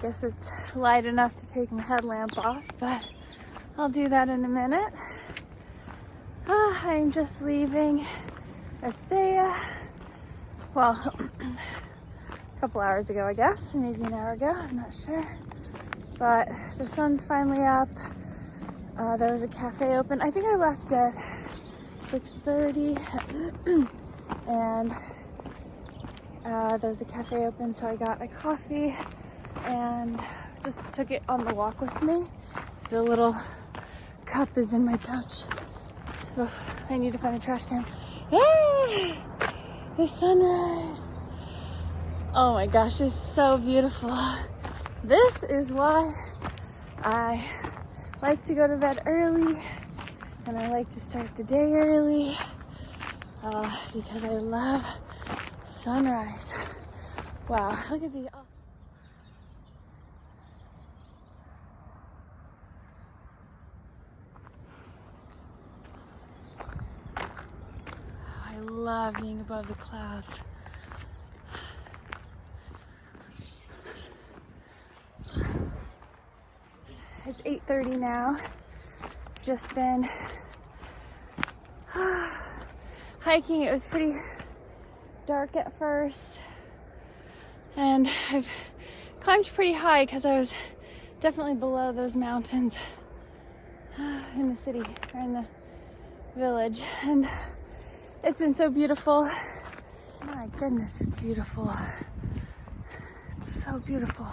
guess it's light enough to take my headlamp off, but I'll do that in a minute. I'm just leaving Estella. Well, a couple hours ago, I guess, maybe an hour ago, I'm not sure. But the sun's finally up. There was a cafe open. I think I left at 6:30 and there was a cafe open, so I got a coffee and just took it on the walk with me. The little cup is in my pouch, so I need to find a trash can. Ah, the sunrise. Oh my gosh, it's so beautiful. This is why I like to go to bed early and I like to start the day early because I love sunrise. Wow, look at the... I love being above the clouds. It's 8:30 now. I've just been hiking. It was pretty dark at first, and I've climbed pretty high because I was definitely below those mountains in the city or in the village, and it's been so beautiful. My goodness, it's beautiful. It's so beautiful.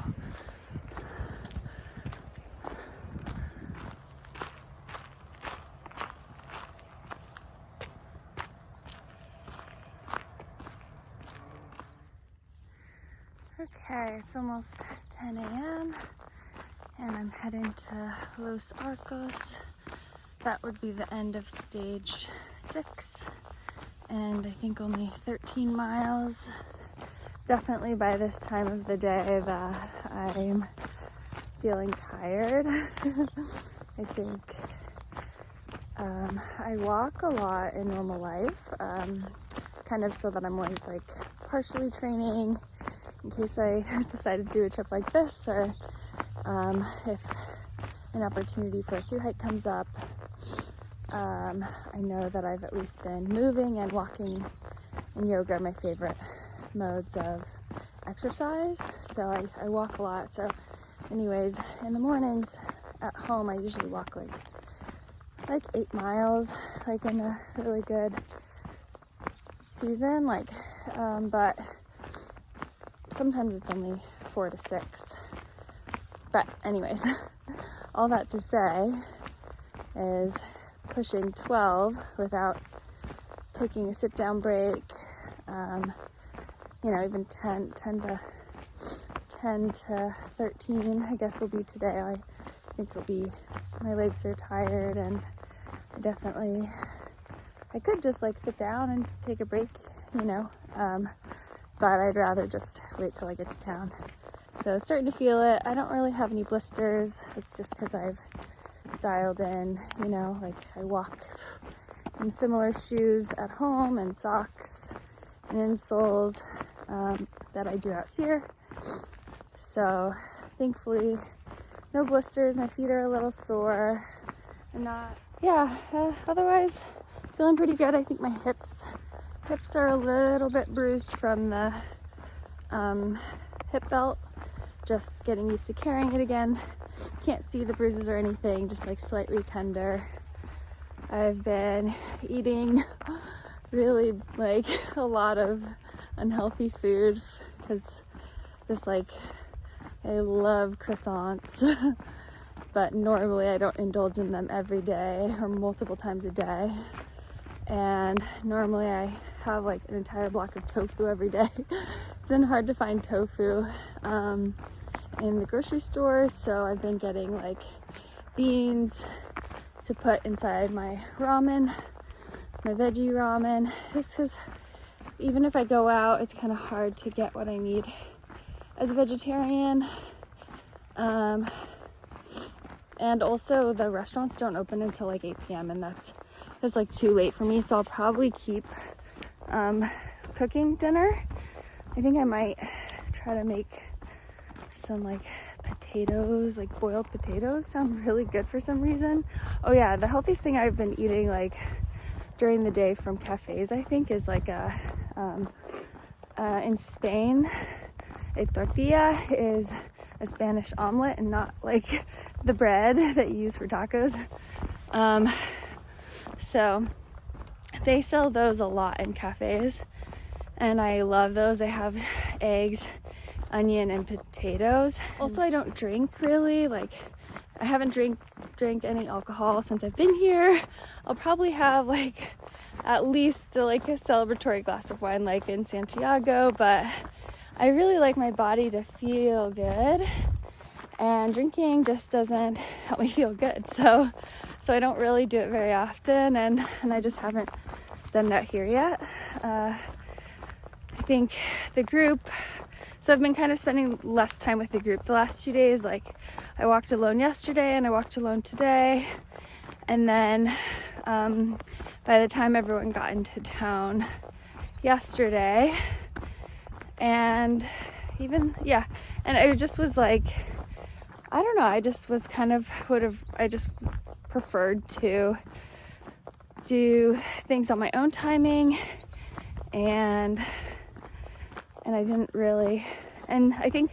Okay, it's almost 10 a.m. and I'm heading to Los Arcos. That would be the end of stage 6, and I think only 13 miles. Definitely by this time of the day that I'm feeling tired. I think I walk a lot in normal life, kind of so that I'm always like partially training in case I decide to do a trip like this, or if an opportunity for a thru hike comes up. I know that I've at least been moving, and walking and yoga are my favorite modes of exercise, so I walk a lot. So anyways, in the mornings at home I usually walk like 8 miles, like in a really good season, but sometimes it's only 4 to 6. But anyways, all that to say is pushing 12 without taking a sit-down break, even 10 to 13, I guess will be today. I think it'll be, my legs are tired, and I could just like sit down and take a break, but I'd rather just wait till I get to town. So starting to feel it. I don't really have any blisters. It's just because I've dialed in, I walk in similar shoes at home and socks and insoles that I do out here. So thankfully no blisters. My feet are a little sore. Otherwise feeling pretty good. I think my hips are a little bit bruised from the hip belt, just getting used to carrying it again. Can't see the bruises or anything, just like slightly tender. I've been eating really like a lot of unhealthy food because just like I love croissants but normally I don't indulge in them every day or multiple times a day. And normally I have like an entire block of tofu every day. It's been hard to find tofu in the grocery store, so I've been getting like beans to put inside my ramen, my veggie ramen, just because even if I go out, it's kind of hard to get what I need as a vegetarian. And also the restaurants don't open until like 8 p.m. and that's like too late for me, so I'll probably keep cooking dinner. I think I might try to make some like potatoes, like boiled potatoes, sound really good for some reason. Oh yeah, the healthiest thing I've been eating like during the day from cafes, I think, is like in Spain, a tortilla is a Spanish omelet and not like the bread that you use for tacos. So they sell those a lot in cafes, and I love those. They have eggs, onion, and potatoes. Also, I don't drink really, like I haven't drank any alcohol since I've been here. I'll probably have like at least like a celebratory glass of wine like in Santiago, but I really like my body to feel good, and drinking just doesn't help me feel good. So I don't really do it very often, and I just haven't done that here yet. I think the group, so I've been kind of spending less time with the group the last 2 days. Like I walked alone yesterday and I walked alone today, and then by the time everyone got into town yesterday, and and I just was like, I don't know, I just was kind of I just preferred to do things on my own timing, and I didn't really, and I think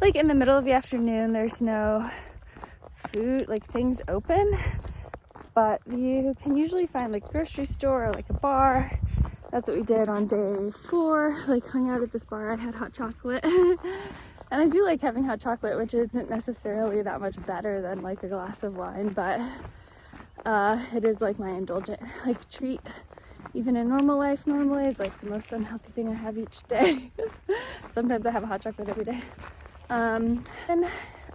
like in the middle of the afternoon there's no food, like things open, but you can usually find like a grocery store or like a bar. That's what we did on day 4, like hung out at this bar. I had hot chocolate and I do like having hot chocolate, which isn't necessarily that much better than like a glass of wine, but it is like my indulgent like treat. Even in normal life, normally is like the most unhealthy thing I have each day. Sometimes I have a hot chocolate every day. And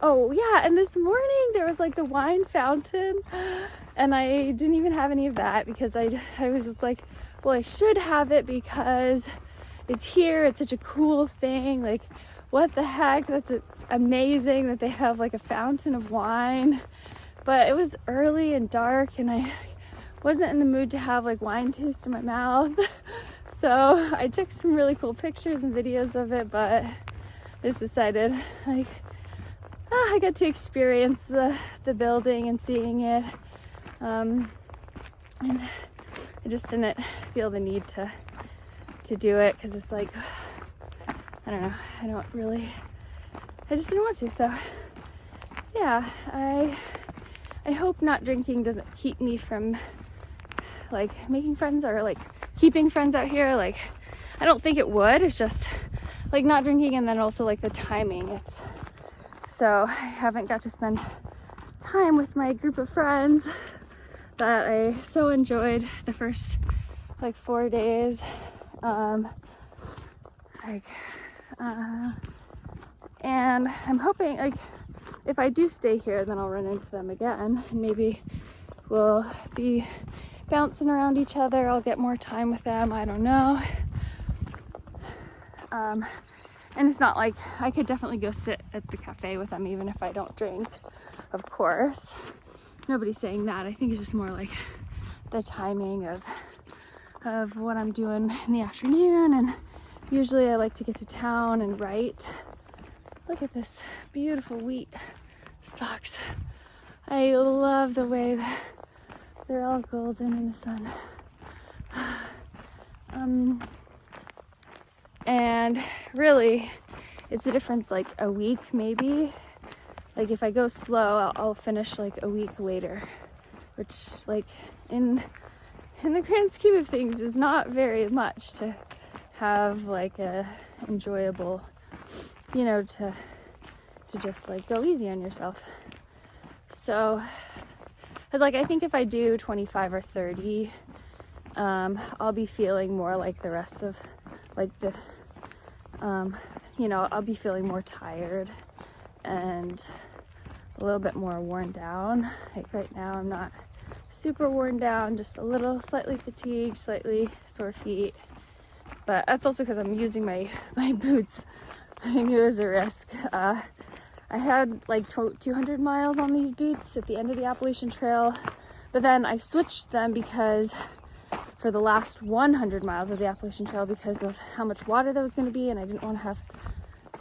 oh yeah, and this morning there was like the wine fountain, and I didn't even have any of that because I was just like, well, I should have it because it's here, it's such a cool thing, like what the heck, it's amazing that they have like a fountain of wine. But it was early and dark, and I wasn't in the mood to have like wine taste in my mouth. So I took some really cool pictures and videos of it, but I just decided like, I got to experience the building and seeing it, and I just didn't feel the need to do it because it's like, I don't know, I just didn't want to. So yeah, I hope not drinking doesn't keep me from like making friends or like keeping friends out here. Like I don't think it would, it's just like not drinking, and then also like the timing, so I haven't got to spend time with my group of friends that I so enjoyed the first like 4 days. And I'm hoping like if I do stay here, then I'll run into them again, and maybe we'll be bouncing around each other. I'll get more time with them, I don't know. And it's not like I could definitely go sit at the cafe with them even if I don't drink, of course. Nobody's saying that. I think it's just more like the timing of what I'm doing in the afternoon, and usually I like to get to town and write. Look at this beautiful wheat stalks. I love the way that they're all golden in the sun. And really, it's a difference like a week maybe. Like if I go slow, I'll finish like a week later, which like in the grand scheme of things is not very much to have like a enjoyable, you know, to just like go easy on yourself. So, cause like I think if I do 25 or 30, I'll be feeling more like the rest of like the, you know, I'll be feeling more tired and a little bit more worn down. Like right now I'm not super worn down, just a little slightly fatigued, slightly sore feet. But that's also because I'm using my boots. I knew it was a risk. I had like 200 miles on these boots at the end of the Appalachian Trail, but then I switched them because for the last 100 miles of the Appalachian Trail because of how much water there was going to be, and I didn't want to have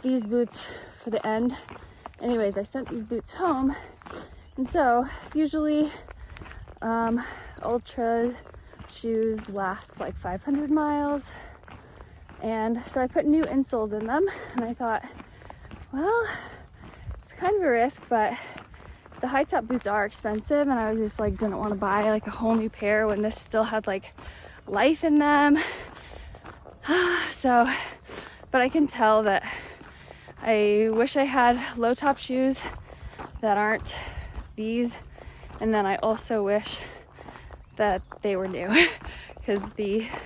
these boots for the end anyways, I sent these boots home. And so usually ultra shoes last like 500 miles. And so I put new insoles in them, and I thought, well, it's kind of a risk, but the high top boots are expensive, and I was just like, didn't want to buy like a whole new pair when this still had like life in them. So, but I can tell that I wish I had low top shoes that aren't these, and then I also wish that they were new because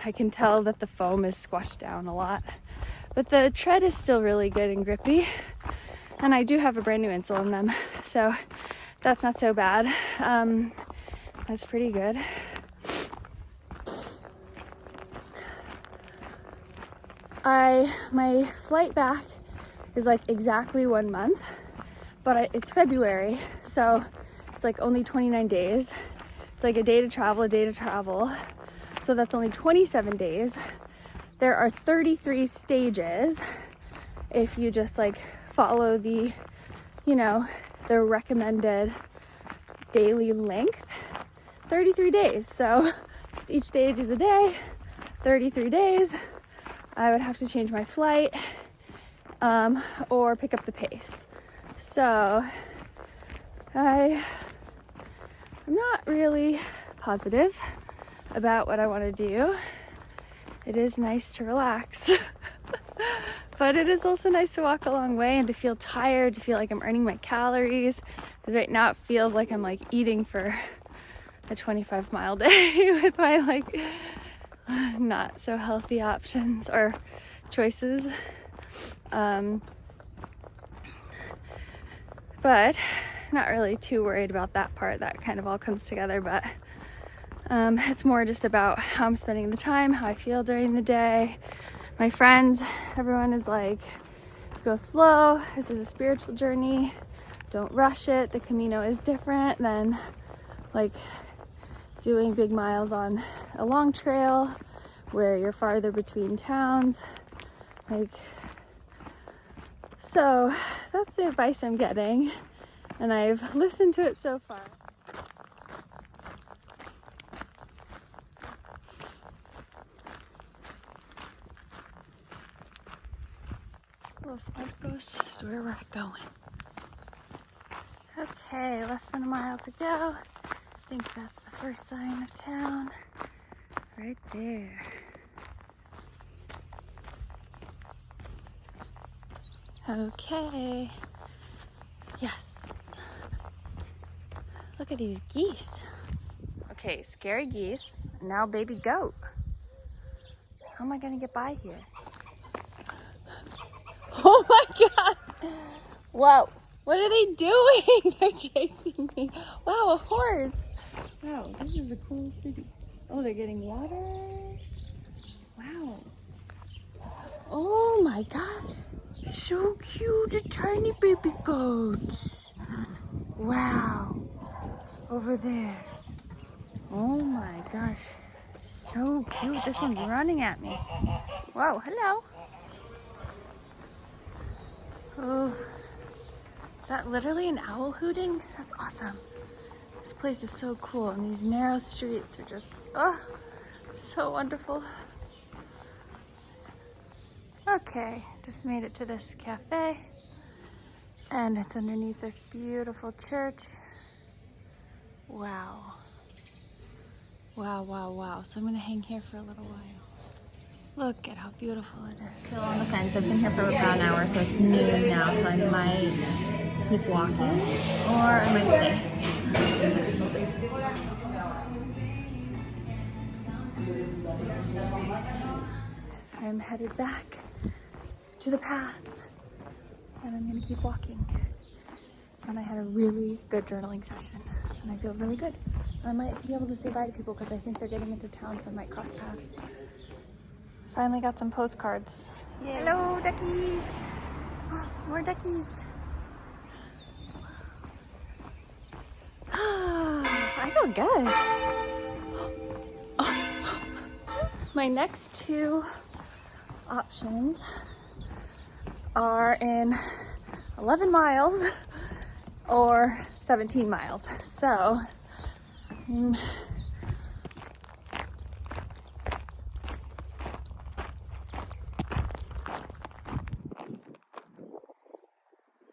I can tell that the foam is squashed down a lot, but the tread is still really good and grippy, and I do have a brand new insole in them, so that's not so bad. That's pretty good. My flight back is like exactly 1 month, but it's February, so it's like only 29 days. It's like a day to travel, so that's only 27 days. There are 33 stages if you just like follow the, you know, the recommended daily length. 33 days, so each stage is a day, 33 days. I would have to change my flight or pick up the pace. So I'm not really positive about what I want to do. It is nice to relax, but it is also nice to walk a long way and to feel tired, to feel like I'm earning my calories. Because right now it feels like I'm like eating for a 25-mile day with my like not so healthy options or choices. But not really too worried about that part. That kind of all comes together, but it's more just about how I'm spending the time, how I feel during the day. My friends, everyone is like, go slow. This is a spiritual journey. Don't rush it. The Camino is different than like doing big miles on a long trail where you're farther between towns. Like, so that's the advice I'm getting, and I've listened to it so far. Los Arcos is where we're going. Okay, less than a mile to go. I think that's the first sign of town. Right there. Okay. Yes. Look at these geese. Okay, scary geese. Now baby goat. How am I gonna get by here? Oh my god! Whoa! What are they doing? They're chasing me. Wow, a horse. Wow, this is a cool city. Oh, they're getting water. Wow. Oh my god. So cute, the tiny baby goats. Wow. Over there. Oh my gosh. So cute. This one's running at me. Whoa, hello. Oh. Is that literally an owl hooting? That's awesome. This place is so cool, and these narrow streets are just, oh, so wonderful. Okay, just made it to this cafe, and it's underneath this beautiful church. Wow. Wow, wow, wow. So I'm gonna hang here for a little while. Look at how beautiful it is. Still on the fence. I've been here for about an hour, so it's noon now, so I might keep walking or I might stay. I'm headed back to the path, and I'm gonna keep walking. And I had a really good journaling session, and I feel really good. And I might be able to say bye to people because I think they're getting into town, so I might cross paths. Finally got some postcards. Yay. Hello, duckies. Oh, more duckies. I feel good. Oh. My next two options are in 11 miles or 17 miles. So,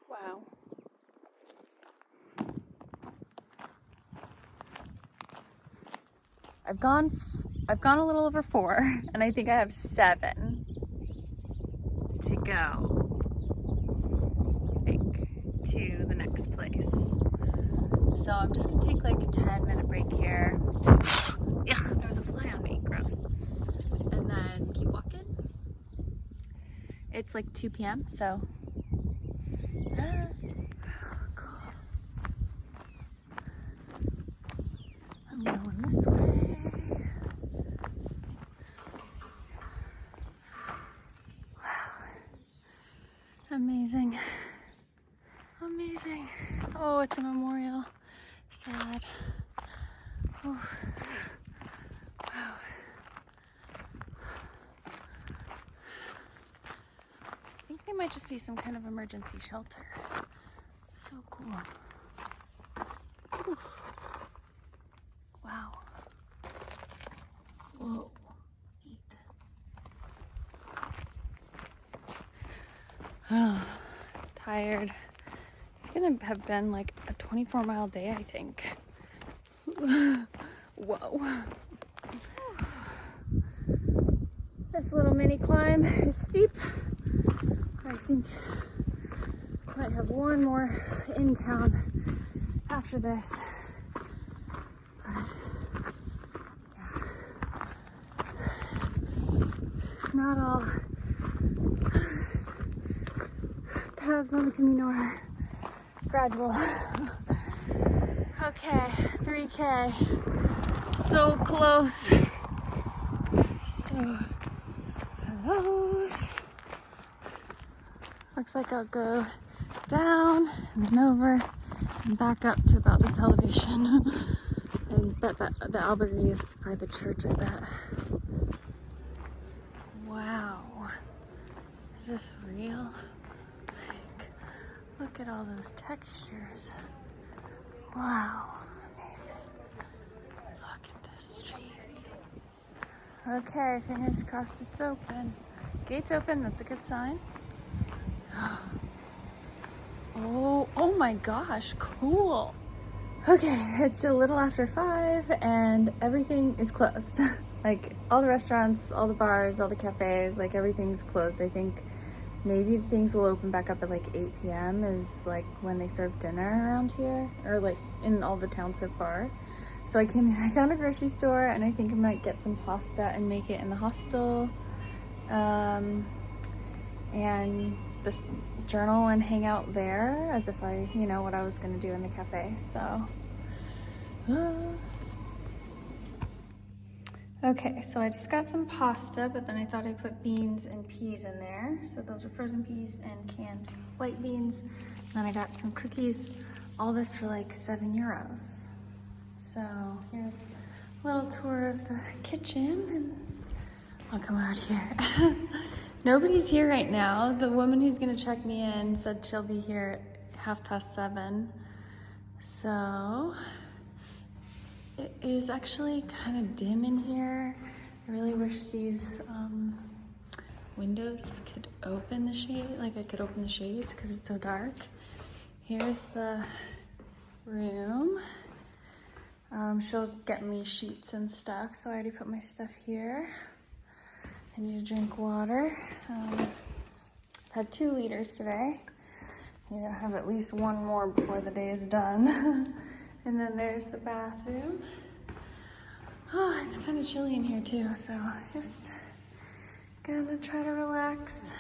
wow. I've gone a little over 4, and I think I have 7 to go, I think, to the next place. So I'm just gonna take like a 10-minute break here. Ugh, there was a fly on me, gross. And then keep walking. It's like 2 p.m., so. Cool. I'm going this way. Amazing. Amazing. Oh, it's a memorial. Sad. Oh. Wow. I think they might just be some kind of emergency shelter. So cool. Ooh. Wow. Whoa. Neat. Oh, tired. It's gonna have been like a 24-mile day, I think. Whoa. This little mini climb is steep. I think I might have one more in town after this. But, yeah. Not all paths on the Camino are gradual. Okay, 3K. So close. So close. Looks like I'll go down and then over and back up to about this elevation. I bet that the Albury is by the church, I bet. Wow. Is this real? Like, look at all those textures. Wow, amazing. Look at this street. Okay, fingers crossed it's open. Gates open, that's a good sign. Oh my gosh, cool. Okay, it's a little after 5 and everything is closed. Like all the restaurants, all the bars, all the cafes, like everything's closed. I think maybe things will open back up at like 8 p.m. is like when they serve dinner around here, or like in all the towns so far. So I came in, I found a grocery store, and I think I might get some pasta and make it in the hostel. And just journal and hang out there as if I, you know, what I was gonna do in the cafe, so. Okay, so I just got some pasta, but then I thought I'd put beans and peas in there. So those are frozen peas and canned white beans. And then I got some cookies, all this for like €7. So here's a little tour of the kitchen, and I'll come out here. Nobody's here right now. The woman who's gonna check me in said she'll be here at 7:30. So it is actually kind of dim in here. I really wish these windows could open the shade, like I could open the shades because it's so dark. Here's the room. She'll get me sheets and stuff, so I already put my stuff here. I need to drink water. I've had 2 liters today. I need to have at least 1 more before the day is done. And then there's the bathroom. Oh, it's kind of chilly in here too, so just gonna try to relax.